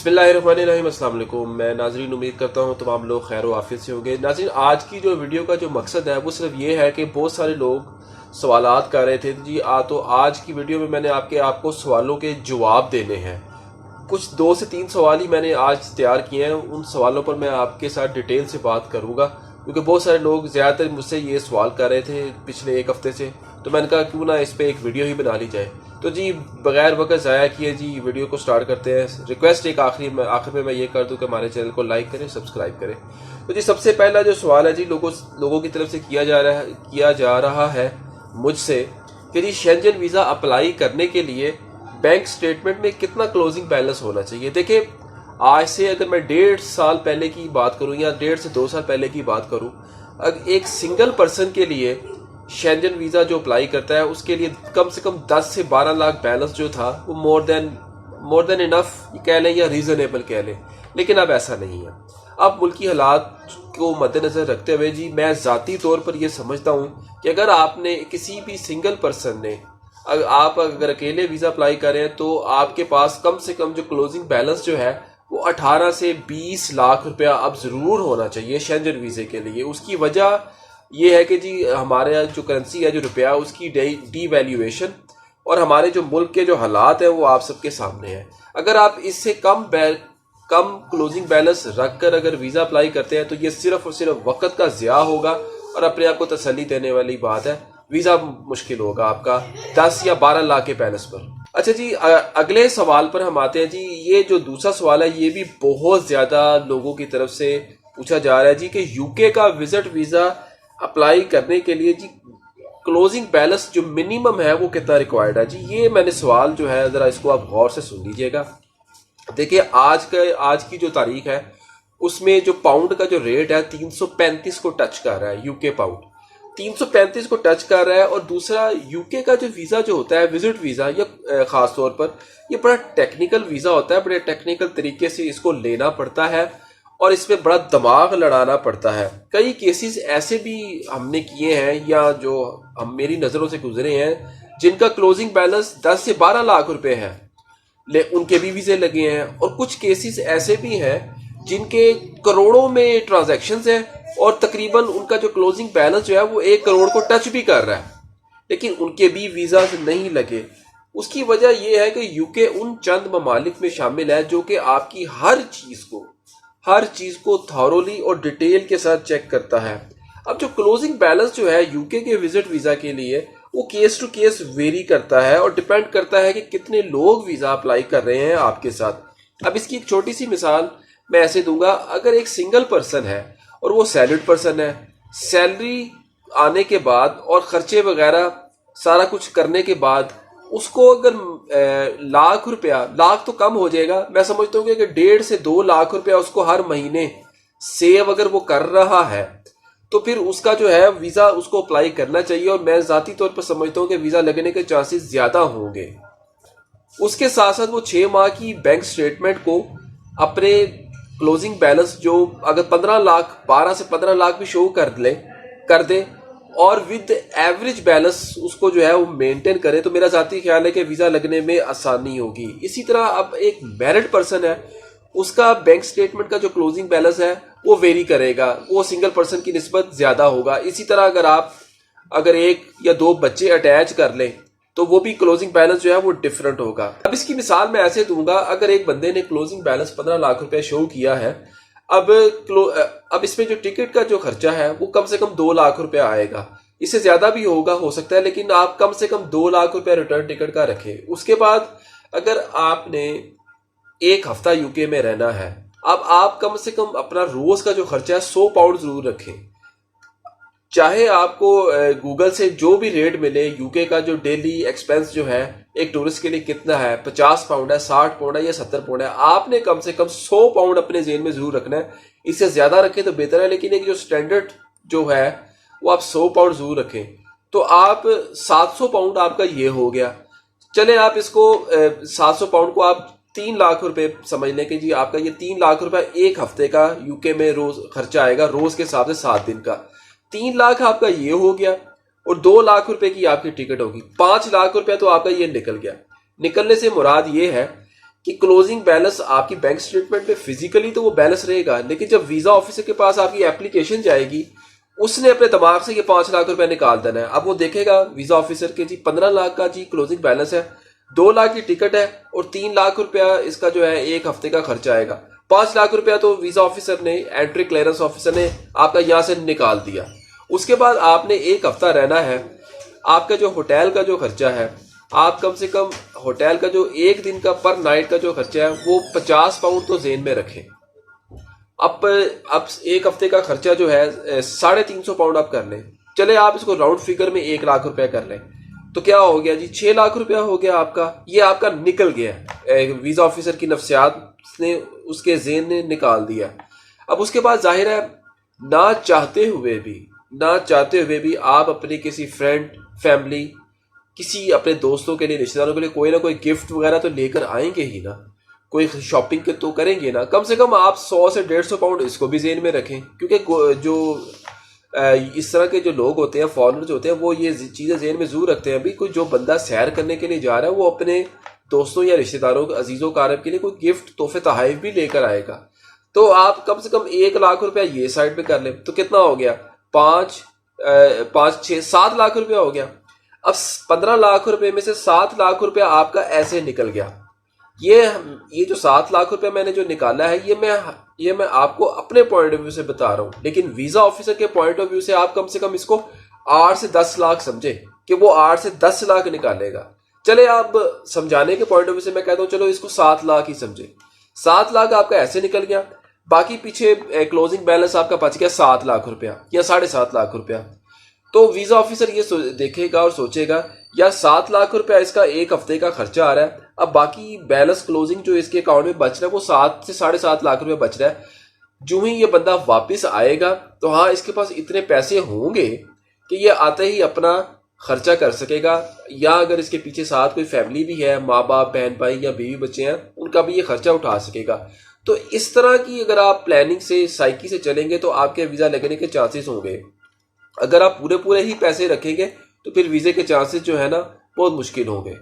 बिस्मिल्लाहिर्रहमानिर्रहीम, अस्सलाम वालेकुम। मैं नाजरीन उम्मीद करता हूँ तमाम लोग खैर व आफियत से होंगे। नाजरीन, आज की जो वीडियो का जो मकसद है वो सिर्फ ये है कि बहुत सारे लोग सवालात कर रहे थे जी तो आज की वीडियो में मैंने आपको सवालों के जवाब देने हैं। कुछ 2 से 3 सवाल ही मैंने आज तैयार किए हैं। उन सवालों पर मैं आपके साथ डिटेल से बात करूँगा क्योंकि बहुत सारे लोग ज़्यादातर मुझसे ये सवाल कर रहे थे पिछले एक हफ़्ते से, तो मैंने कहा क्यों ना इस पर एक वीडियो ही बना ली जाए। तो जी बगैर वक्त ज़ाया किए जी वीडियो को स्टार्ट करते हैं। रिक्वेस्ट एक आखिर में मैं ये कर दूं कि हमारे चैनल को लाइक करें, सब्सक्राइब करें। तो जी सबसे पहला जो सवाल है जी लोगों की तरफ से किया जा रहा है मुझसे कि जी शेंजन वीज़ा अप्लाई करने के लिए बैंक स्टेटमेंट में कितना क्लोजिंग बैलेंस होना चाहिए। देखिए, आज से अगर मैं 1.5 साल पहले की बात करूं या 1.5 से 2 साल पहले की बात करूं, अगर एक सिंगल पर्सन के लिए शेंजन वीज़ा जो अप्लाई करता है उसके लिए कम से कम 10 से 12 लाख बैलेंस जो था वो मोर देन इनफ कह लें या रीजनेबल कह लें, लेकिन अब ऐसा नहीं है। अब मुल्की हालात को मद्देनजर रखते हुए जी मैं ज़ाती तौर पर यह समझता हूँ कि अगर आपने किसी भी सिंगल पर्सन ने आप अगर अकेले वीज़ा अप्लाई करें तो आपके पास कम से कम जो क्लोजिंग बैलेंस जो है वो 18 से 20 लाख रुपया अब ज़रूर होना चाहिए शेंजन वीज़े के लिए। उसकी वजह ये है कि जी हमारे जो करेंसी है जो रुपया उसकी डीवैल्यूएशन और हमारे जो मुल्क के जो हालात हैं वो आप सबके सामने हैं। अगर आप इससे कम क्लोजिंग बैलेंस रखकर अगर वीज़ा अप्लाई करते हैं तो ये सिर्फ और सिर्फ वक्त का ज़िया होगा और अपने आप को तसल्ली देने वाली बात है। वीज़ा मुश्किल होगा आपका 10 या 12 लाख के बैलेंस पर। अच्छा जी, अगले सवाल पर हम आते हैं जी। ये जो दूसरा सवाल है ये भी बहुत ज़्यादा लोगों की तरफ से पूछा जा रहा है जी कि यूके का विजिट वीज़ा अप्लाई करने के लिए जी क्लोजिंग बैलेंस जो मिनिमम है वो कितना रिक्वायर्ड है जी। ये मैंने सवाल जो है ज़रा इसको आप गौर से सुन लीजिएगा। देखिए, आज की जो तारीख है उसमें जो पाउंड का जो रेट है 335 को टच कर रहा है। यूके पाउंड 335 को टच कर रहा है। और दूसरा, यूके का जो वीज़ा जो होता है विजिट वीज़ा, या ख़ास तौर पर ये बड़ा टेक्निकल वीज़ा होता है। बड़े टेक्निकल तरीके से इसको लेना पड़ता है और इसमें बड़ा दिमाग लड़ाना पड़ता है। कई केसेस ऐसे भी हमने किए हैं या जो हम मेरी नज़रों से गुजरे हैं जिनका क्लोजिंग बैलेंस 10 से 12 लाख रुपए है, उनके भी वीज़े लगे हैं। और कुछ केसेस ऐसे भी हैं जिनके करोड़ों में ट्रांजैक्शंस हैं और तकरीबन उनका जो क्लोजिंग बैलेंस जो है वो 1 करोड़ को टच भी कर रहा है, लेकिन उनके भी वीज़ा नहीं लगे। उसकी वजह यह है कि यूके उन चंद ममालिक में शामिल है जो कि आपकी हर चीज़ को थॉरोली और डिटेल के साथ चेक करता है। अब जो क्लोजिंग बैलेंस जो है यूके के विजिट वीज़ा के लिए वो केस टू केस वेरी करता है और डिपेंड करता है कि कितने लोग वीज़ा अप्लाई कर रहे हैं आपके साथ। अब इसकी एक छोटी सी मिसाल मैं ऐसे दूंगा। अगर एक सिंगल पर्सन है और वो सैलरीड पर्सन है, सैलरी आने के बाद और खर्चे वगैरह सारा कुछ करने के बाद उसको अगर लाख तो कम हो जाएगा, मैं समझता हूँ कि 1.5 से 2 लाख रुपया उसको हर महीने सेव अगर वो कर रहा है तो फिर उसका जो है वीज़ा उसको अप्लाई करना चाहिए। और मैं ज़ाती तौर पर समझता हूँ कि वीज़ा लगने के चांसेस ज़्यादा होंगे। उसके साथ साथ वो 6 माह की बैंक स्टेटमेंट को अपने क्लोजिंग बैलेंस जो अगर 12 से 15 लाख भी शो कर दे और विद एवरेज बैलेंस उसको जो है वो मेंटेन करे तो मेरा ज़ाती ख्याल है कि वीज़ा लगने में आसानी होगी। इसी तरह अब एक मैरिड पर्सन है, उसका बैंक स्टेटमेंट का जो क्लोजिंग बैलेंस है वो वेरी करेगा, वो सिंगल पर्सन की निस्बत ज़्यादा होगा। इसी तरह अगर 1 या 2 बच्चे अटैच कर लें तो वो भी क्लोजिंग बैलेंस जो है वो डिफरेंट होगा। अब इसकी मिसाल मैं ऐसे दूंगा। अगर एक बंदे ने क्लोजिंग बैलेंस 15 लाख रुपए शो किया है, अब इसमें जो टिकट का जो खर्चा है वो कम से कम 2 लाख रुपया आएगा। इससे ज्यादा भी हो सकता है, लेकिन आप कम से कम 2 लाख रुपया रिटर्न टिकट का रखें। उसके बाद अगर आपने 1 हफ्ता यूके में रहना है, अब आप कम से कम अपना रोज का जो खर्चा है 100 पाउंड जरूर रखें। चाहे आपको गूगल से जो भी रेट मिले, यूके का जो डेली एक्सपेंस जो है एक टूरिस्ट के लिए कितना है, 50 पाउंड है, 60 पाउंड है या 70 पाउंड है, आपने कम से कम 100 पाउंड अपने जेन में जरूर रखना है। इससे ज्यादा रखें तो बेहतर है, लेकिन एक जो स्टैंडर्ड जो है वो आप 100 पाउंड जरूर रखें। तो आप 700 पाउंड आपका ये हो गया। चले आप इसको 700 पाउंड को आप 3 लाख रुपए समझ लें कि जी आपका ये 3 लाख रुपए 1 हफ्ते का यूके में रोज खर्चा आएगा, रोज के हिसाब से 7 दिन का। 3 लाख आपका ये हो गया और 2 लाख रुपए की आपकी टिकट होगी। 5 लाख रुपया तो आपका ये निकल गया। निकलने से मुराद ये है कि क्लोजिंग बैलेंस आपकी बैंक स्टेटमेंट में फिजिकली तो वो बैलेंस रहेगा, लेकिन जब वीजा ऑफिसर के पास आपकी एप्लीकेशन जाएगी, उसने अपने दिमाग से ये 5 लाख रुपए निकाल देना है। अब वो देखेगा वीजा ऑफिसर के जी 15 लाख का जी क्लोजिंग बैलेंस है, 2 लाख की टिकट है और 3 लाख रुपया इसका जो है एक हफ्ते का खर्चा आएगा। 5 लाख रुपया तो वीजा ऑफिसर ने, एंट्री क्लियरेंस ऑफिसर ने आपका यहां से निकाल दिया। उसके बाद आपने एक हफ्ता रहना है। आपका जो होटल का जो खर्चा है, आप कम से कम होटल का जो एक दिन का पर नाइट का जो खर्चा है वो 50 पाउंड तो जेन में रखें। अब एक हफ्ते का खर्चा जो है 350 पाउंड आप कर लें। चले आप इसको राउंड फिगर में 1 लाख रुपया कर लें, तो क्या हो गया जी 6 लाख रुपया हो गया आपका। ये आपका निकल गया, वीजा ऑफिसर की नफ्सियात ने, उसके जेन ने निकाल दिया। अब उसके बाद जाहिर है ना चाहते हुए भी आप अपने किसी फ्रेंड, फैमिली, किसी अपने दोस्तों के लिए, रिश्तेदारों के लिए कोई ना कोई गिफ्ट वगैरह तो लेकर आएंगे ही ना, कोई शॉपिंग के तो करेंगे ना। कम से कम आप 100 से 150 पाउंड इसको भी जेन में रखें, क्योंकि जो इस तरह के जो लोग होते हैं, फॉरनर्स होते हैं, वो ये चीज़ें जेन में जरूर रखते हैं। अभी कोई जो बंदा सैर करने के लिए जा रहा है वो अपने दोस्तों या रिश्तेदारों, अजीज़ों कारब के लिए कोई गिफ्ट, तोहफे, तहाइफ भी लेकर आएगा। तो आप कम से कम 1 लाख रुपया ये साइड पे कर लें, तो कितना हो गया, 5, 6, 7 लाख रुपया हो गया। अब 15 लाख रुपए में से 7 लाख रुपया आपका ऐसे निकल गया। ये जो 7 लाख रुपया मैंने जो निकाला है, ये मैं आपको अपने पॉइंट ऑफ व्यू से बता रहा हूं, लेकिन वीजा ऑफिसर के पॉइंट ऑफ व्यू से आप कम से कम इसको 8 से 10 लाख समझे कि वो 8 से 10 लाख निकालेगा। चले आप समझाने के पॉइंट ऑफ व्यू से मैं कहता हूं चलो इसको 7 लाख ही समझे। 7 लाख आपका ऐसे निकल गया, बाकी पीछे क्लोजिंग बैलेंस आपका बच गया 7 लाख रुपया या 7.5 लाख रुपया। तो वीजा ऑफिसर ये देखेगा और सोचेगा यार 7 लाख रुपया इसका एक हफ्ते का खर्चा आ रहा है, अब बाकी बैलेंस क्लोजिंग जो इसके अकाउंट में बच रहा है वो 7 से 7.5 लाख रुपया बच रहा है। जो ही ये बंदा वापस आएगा तो हाँ, इसके पास इतने पैसे होंगे कि ये आते ही अपना खर्चा कर सकेगा, या अगर इसके पीछे साथ कोई फैमिली भी है, माँ बाप, बहन भाई या बीवी बच्चे हैं, उनका भी ये खर्चा उठा सकेगा। तो इस तरह की अगर आप प्लानिंग से, साइकी से चलेंगे तो आपके वीजा लगने के चांसेस होंगे। अगर आप पूरे ही पैसे रखेंगे तो फिर वीजे के चांसेस जो है ना बहुत मुश्किल होंगे।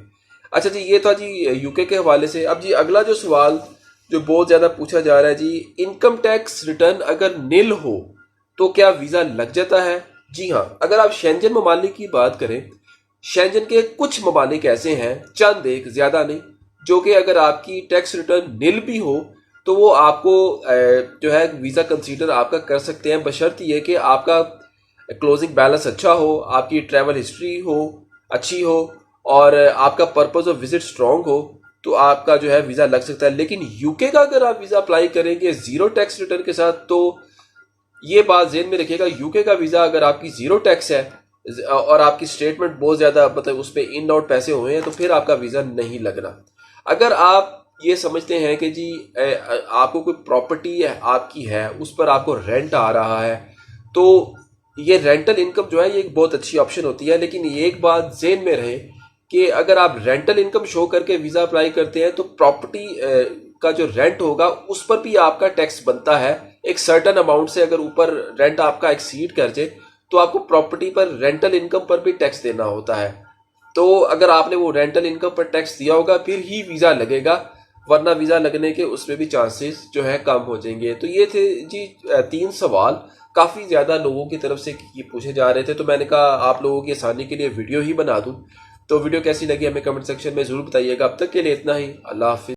अच्छा जी, ये था जी यूके के हवाले से। अब जी अगला जो सवाल जो बहुत ज़्यादा पूछा जा रहा है जी, इनकम टैक्स रिटर्न अगर निल हो तो क्या वीज़ा लग जाता है? जी हाँ, अगर आप शेंजन ममालिक की बात करें, शेंजन के कुछ ममालिक ऐसे हैं, चंद एक, ज़्यादा नहीं, जो कि अगर आपकी टैक्स रिटर्न निल भी हो तो वो आपको जो है वीज़ा कंसीडर आपका कर सकते हैं, बशर्त ये कि आपका क्लोजिंग बैलेंस अच्छा हो, आपकी ट्रैवल हिस्ट्री हो अच्छी हो और आपका पर्पस ऑफ विजिट स्ट्रॉन्ग हो, तो आपका जो है वीज़ा लग सकता है। लेकिन यूके का अगर आप वीज़ा अप्लाई करेंगे ज़ीरो टैक्स रिटर्न के साथ, तो ये बात ज़हन में रखिएगा, यूके का वीज़ा अगर आपकी ज़ीरो टैक्स है और आपकी स्टेटमेंट बहुत ज़्यादा मतलब उस पर इन आउट पैसे हुए हैं, तो फिर आपका वीज़ा नहीं लगना। अगर आप ये समझते हैं कि जी आपको कोई प्रॉपर्टी आपकी है, उस पर आपको रेंट आ रहा है, तो ये रेंटल इनकम जो है ये एक बहुत अच्छी ऑप्शन होती है। लेकिन ये एक बात ज़हन में रहे कि अगर आप रेंटल इनकम शो करके वीज़ा अप्लाई करते हैं तो प्रॉपर्टी का जो रेंट होगा उस पर भी आपका टैक्स बनता है एक सर्टन अमाउंट से। अगर ऊपर रेंट आपका एक्सीड कर जाए तो आपको प्रॉपर्टी पर, रेंटल इनकम पर भी टैक्स देना होता है। तो अगर आपने वो रेंटल इनकम पर टैक्स दिया होगा फिर ही वीज़ा लगेगा, वरना वीज़ा लगने के उसमें भी चांसेस जो है कम हो जाएंगे। तो ये थे जी 3 सवाल, काफ़ी ज़्यादा लोगों की तरफ से ये पूछे जा रहे थे, तो मैंने कहा आप लोगों की आसानी के लिए वीडियो ही बना दूं। तो वीडियो कैसी लगी हमें कमेंट सेक्शन में ज़रूर बताइएगा। अब तक के लिए इतना ही, अल्लाह हाफिज़।